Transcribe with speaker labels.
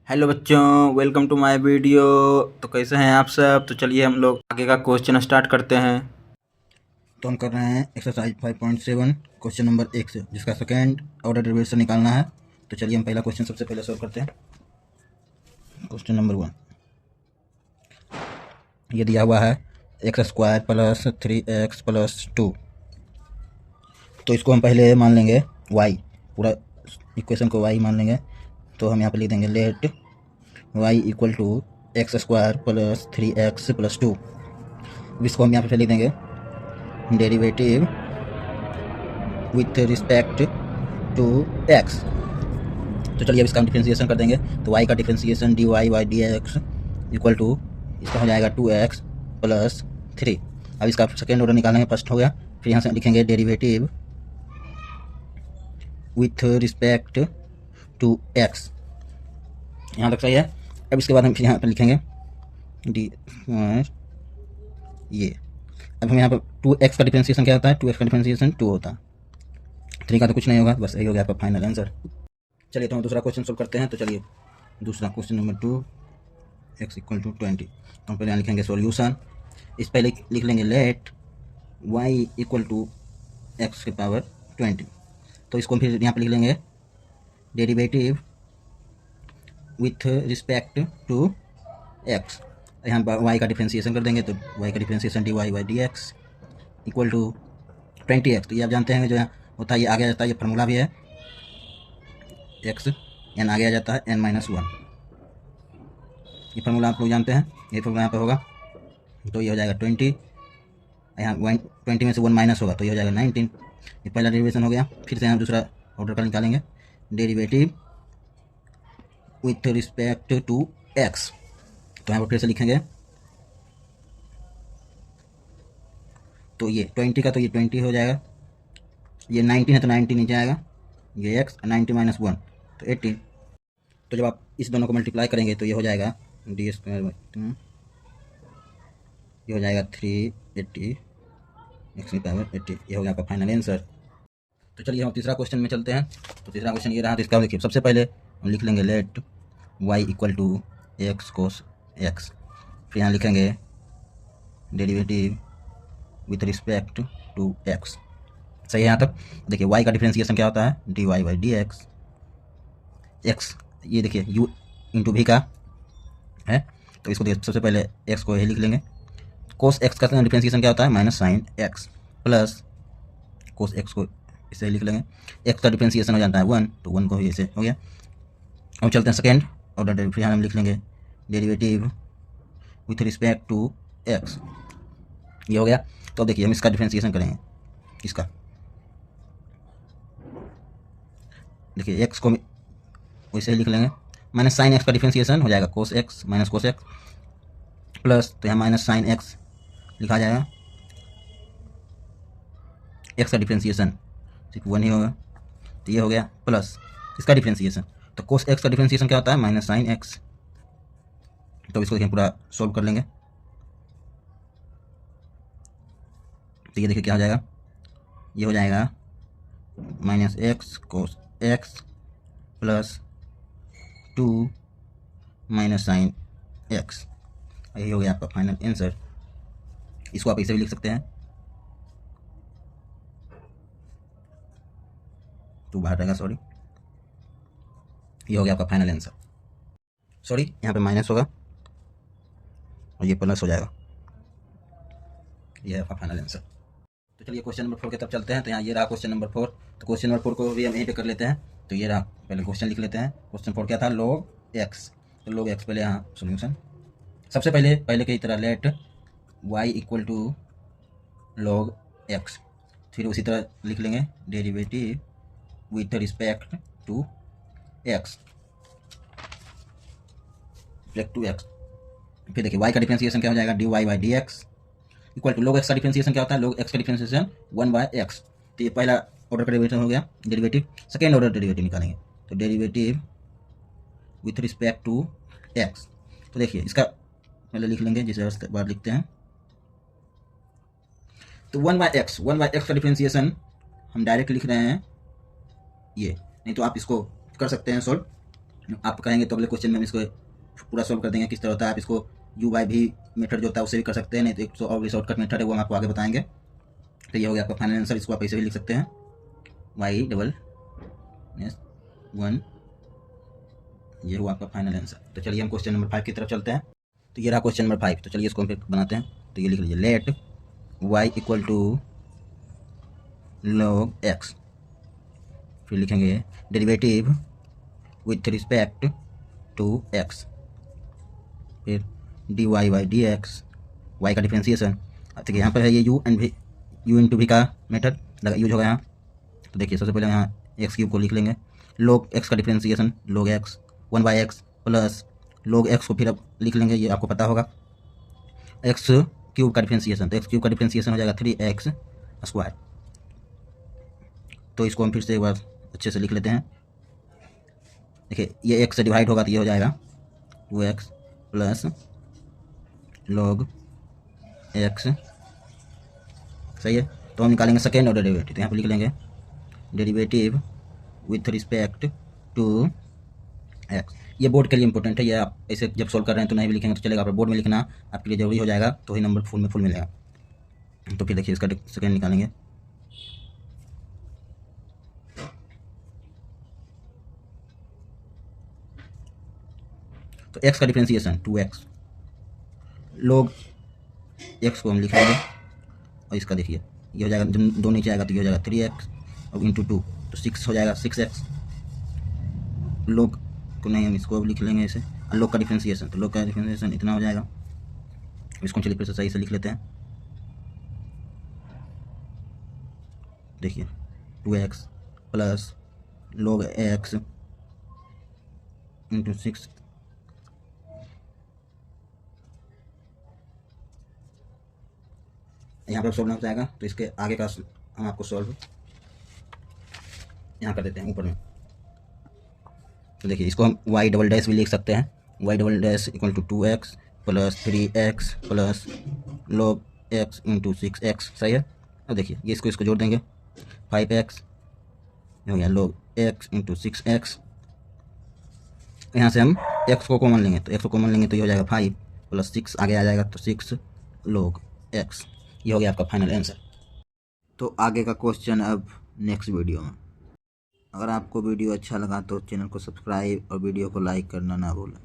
Speaker 1: Hello बच्चों, welcome to my video. तो कैसे हैं आप सब? तो चलिए हम लोग आगे का क्वेश्चन स्टार्ट करते हैं।
Speaker 2: तो हम कर रहे हैं एक्सरसाइज 5.7 क्वेश्चन नंबर 1 से, जिसका सेकेंड ऑर्डर डेरिवेशन निकालना है। तो चलिए हम पहला क्वेश्चन सबसे पहले सॉल्व करते हैं। क्वेश्चन नंबर 1 ये दिया हुआ है x² प्लस 3x प्लस 2। तो इसको हम पहले मान लेंगे y, पूरा इक्वेशन को y मान लेंगे। तो हम यहाँ पर लिख देंगे let y equal to x² plus 3x plus 2। इसको हम यहाँ पर लिख देंगे derivative with respect to x। तो चलिए अब इसका हम डिफ्रेंसिएशन कर देंगे। तो y का differentiation dy by d x equal to इसका हो जाएगा 2x प्लस 3। अब इसका सेकेंड ऑर्डर निकालेंगे, फर्स्ट हो गया। फिर यहाँ से लिखेंगे derivative with respect to x। यहाँ तक सही है। अब इसके बाद हम फिर यहाँ पर लिखेंगे डी ये। अब हम यहाँ पर 2x का डिफ्रेंसिएशन क्या होता है? 2x का डिफ्रेंसिएशन 2 होता है। 3 का तो कुछ नहीं होगा, बस यही हो गया आपका फाइनल आंसर। चलिए तो हम दूसरा क्वेश्चन सोल्व करते हैं। तो चलिए दूसरा question number 2 x equal to 20। तो हम पहले यहाँ लिखेंगे सॉल्यूशन। इस पहले लिख लेंगे let y equal to x की पावर 20। तो इसको फिर यहाँ पर लिख लेंगे derivative with respect to x। यहाँ y का डिफ्रेंसिएशन कर देंगे। तो y का differentiation dy by d x equal to 20x। तो ये आप जानते हैं जो होता है, ये आगे आ जाता है, ये फार्मूला भी है, x n आगे आ जाता है n-1। ये फार्मूला आप लोग जानते हैं, ये फार्मूला यहाँ पे होगा। तो ये हो जाएगा 20, यहाँ 20 में से 1 माइनस होगा तो ये हो जाएगा 19। ये पहला डेरिवेशन हो गया। फिर से हम दूसरा ऑर्डर का निकालेंगे derivative with respect to x। तो यहाँ पर फिर से लिखेंगे, तो ये 20 का तो ये 20 हो जाएगा, ये 19 है तो 19 नीचे आएगा, ये x 90 माइनस 1 तो 18। तो जब आप इस दोनों को मल्टीप्लाई करेंगे तो ये हो जाएगा डी स्क्वायर बाई 2, ये हो जाएगा 380 x की पावर 80। ये हो गया आपका फाइनल आंसर। तो चलिए हम तीसरा क्वेश्चन में चलते हैं। तो तीसरा क्वेश्चन ये रहा। तो इसका देखिए सबसे पहले हम लिख लेंगे let y equal to x cos x। फिर यहाँ लिखेंगे derivative with respect to x। सही है यहाँ तक? देखिए y का डिफ्रेंसिएशन क्या होता है? dy by d x. x ये देखिए u इंटू भी का है, तो इसको देखिए सबसे पहले x को यही लिख लेंगे। कोस x का डिफ्रेंसिएशन क्या होता है? Minus sine x plus cos x को इसे लिख लेंगे। x का डिफ्रेंसिएशन हो जाता है 1, तो 1 को ही ऐसे हो गया। अब चलते हैं सेकेंड ऑर्डर। फिर हम लिख लेंगे derivative with respect to x। ये हो गया। तो देखिए हम इसका डिफ्रेंसिएशन करेंगे। इसका देखिए x को वैसे ही लिख लेंगे, माइनस साइन एक्स का डिफ्रेंसिएशन हो जाएगा cos x minus cos x plus, तो यहाँ माइनस साइन एक्स लिखा जाएगा। एक्स का डिफ्रेंसिएशन सिर्फ 1 ही होगा, तो ये हो गया प्लस इसका डिफ्रेंसिएशन। तो कोस एक्स का डिफ्रेंसिएशन क्या होता है? Minus sine x. तो इसको देखिए पूरा सोल्व कर लेंगे। तो ये देखिए क्या हो जाएगा? ये हो जाएगा minus x cos x plus 2 minus sine x. यही हो गया आपका फाइनल आंसर। इसको आप ऐसे भी लिख सकते हैं, तो बाहर रहेगा, सॉरी। ये हो गया आपका फाइनल आंसर। सॉरी यहाँ पे माइनस होगा और ये प्लस हो जाएगा। ये है आपका फाइनल आंसर। तो चलिए क्वेश्चन नंबर 4 की तरफ चलते हैं। तो यहाँ ये रहा क्वेश्चन नंबर 4। तो क्वेश्चन नंबर 4 को भी हम यहीं पे कर लेते हैं। तो ये रहा, पहले क्वेश्चन लिख लेते हैं। क्वेश्चन 4 क्या था? log x। तो log x पहले यहाँ सोल्यूशन। सबसे पहले की तरह let y equal to log x। फिर उसी तरह लिख लेंगे derivative with respect to x। फिर देखिए y का डिफ्रेंसिएशन क्या हो जाएगा? dy by d x equal to log x का डिफ्रेंसिएशन क्या होता है? log x का डिफ्रेंसिएशन 1 बाय x। तो ये पहला ऑर्डर का डेरिवेटिव हो गया डेरिवेटिव। सेकेंड ऑर्डर डेरिवेटिव निकालेंगे। तो derivative with respect to x। तो देखिए इसका पहले लिख लेंगे, जिसे बाद लिखते हैं। तो 1 बाय एक्स का डिफ्रेंसिएशन हम डायरेक्ट लिख रहे हैं ये, नहीं तो आप इसको कर सकते हैं सॉल्व। आप कहेंगे तो अगले क्वेश्चन में हम इसको पूरा सॉल्व कर देंगे किस तरह होता है। आप इसको यू बाई भी मेथड जो होता है उससे भी कर सकते हैं, नहीं तो एक और भी शॉर्टकट मेथड है वो हम आपको आगे बताएंगे। तो ये हो गया आपका फाइनल आंसर। इसको आप ऐसे भी लिख सकते हैं y∼1, ये हुआ आपका फाइनल आंसर। तो चलिए हम क्वेश्चन नंबर 5 की तरफ चलते हैं। तो ये रहा क्वेश्चन नंबर 5। तो चलिए इसको हम फिर बनाते हैं। तो ये लिख लीजिए, let y equal to log x, फिर लिखेंगे derivative with respect to x, फिर dy by d x, y का डिफ्रेंसिएशन। ठीक है, यहाँ पर है ये u एंड u इंटू भी का मेथड यूज होगा यहाँ। तो देखिए सबसे पहले यहाँ एक्स क्यूब को लिख लेंगे, log x का differentiation log x 1/x plus log x को फिर अब लिख लेंगे, ये आपको पता होगा, एक्स क्यूब का डिफ्रेंसिएशन। तो एक्स क्यूब का डिफ्रेंसिएशन हो जाएगा 3x स्क्वायर। तो इसको हम फिर से एक बार अच्छे से लिख लेते हैं। देखिए ये x से डिवाइड होगा तो ये हो जाएगा 2x प्लस log x, सही है। तो हम निकालेंगे सेकेंड ऑर्डर डेरिवेटिव। तो यहाँ पर लिख लेंगे derivative with respect to x। ये बोर्ड के लिए इंपॉर्टेंट है, ये आप ऐसे जब सॉल्व कर रहे हैं तो नहीं भी लिखेंगे तो चलेगा, पर बोर्ड में लिखना आपके लिए जरूरी हो जाएगा, तो ही नंबर फुल में फुल मिलेगा। तो फिर देखिए इसका सेकेंड निकालेंगे। तो x का डिफ्रेंसिएशन 2x, log x को हम लिख लेंगे, और इसका देखिए ये हो जाएगा, जब दो नीचे आएगा तो ये हो जाएगा 3x और इंटू 2 तो 6 हो जाएगा 6x। log को नहीं, हम इसको अब लिख लेंगे ऐसे, और log का डिफ्रेंसिएशन, तो log का डिफ्रेंसिएशन इतना हो जाएगा। इसको चलिए फिर से सही से लिख लेते हैं। देखिए 2x plus log x into 6, यहाँ पर सॉल्व हो जाएगा। तो इसके आगे का हम आपको सॉल्व यहाँ कर देते हैं ऊपर में। तो देखिए इसको हम y डबल डैश भी लिख सकते हैं, y double dash equal to 2x plus 3x plus log x into 6x, सही है। अब देखिए ये इसको जोड़ देंगे, 5x हो गया log x इंटू 6x। यहाँ से हम x को कॉमन लेंगे, तो x को कॉमन लेंगे तो ये हो जाएगा 5 प्लस 6 आगे आ जाएगा, तो 6 log x। ये हो गया आपका फाइनल आंसर। तो आगे का क्वेश्चन अब नेक्स्ट वीडियो में। अगर आपको वीडियो अच्छा लगा तो चैनल को सब्सक्राइब और वीडियो को लाइक करना ना भूलें।